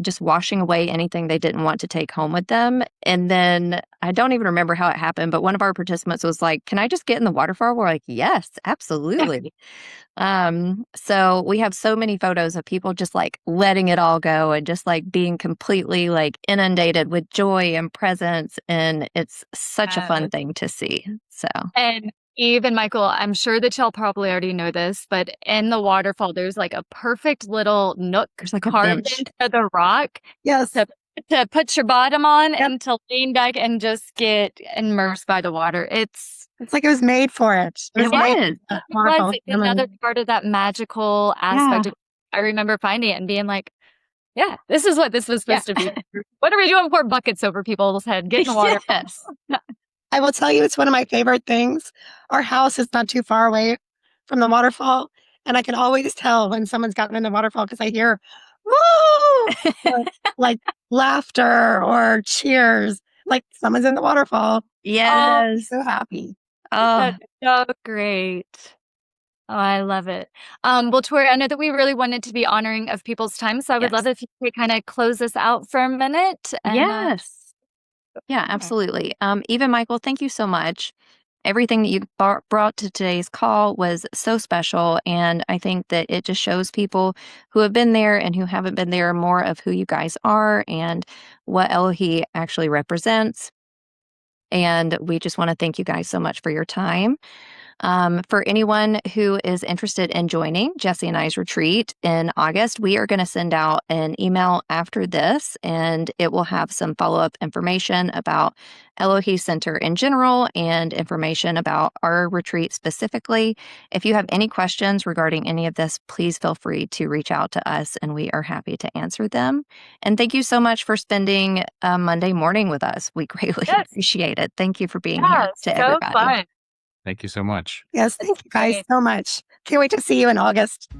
just washing away anything they didn't want to take home with them. And then I don't even remember how it happened, but one of our participants was like, "Can I just get in the waterfall?" We're like, "Yes, absolutely." So we have so many photos of people just letting it all go and just being completely inundated with joy and presence. And it's such a fun thing to see. So, And Eve and Michael, I'm sure that y'all probably already know this, but in the waterfall, there's like a perfect little nook There's like a carved bench. into the rock Yes. to put your bottom on Yep. and to lean back and just get immersed by the water. It's like it was made for it. It was made was. for waterfall. it's another part of that magical aspect. Yeah. I remember finding it and being like, yeah, this is what this was supposed to be. What are we doing? Pour buckets over people's head, get in the water. Yes. I will tell you, it's one of my favorite things. Our house is not too far away from the waterfall, and I can always tell when someone's gotten in the waterfall because I hear, woo, or, like laughter or cheers, like someone's in the waterfall. Yes. So happy. Oh, That's so great. Oh, I love it. Well, Tori, I know that we really wanted to be honoring of people's time, so I would Yes. love if you could kind of close us out for a minute. And, yes. Yeah, absolutely. Even Michael, thank you so much. Everything that you brought to today's call was so special. And I think that it just shows people who have been there and who haven't been there more of who you guys are and what Elohee actually represents. And we just want to thank you guys so much for your time. For anyone who is interested in joining Jesse and I's retreat in August, we are going to send out an email after this, and it will have some follow-up information about Elohee Center in general and information about our retreat specifically. If you have any questions regarding any of this, please feel free to reach out to us, and we are happy to answer them. And thank you so much for spending a Monday morning with us. We greatly appreciate it. Thank you for being here to everybody. Fun. Thank you so much. Yes, thank you guys so much. Can't wait to see you in August.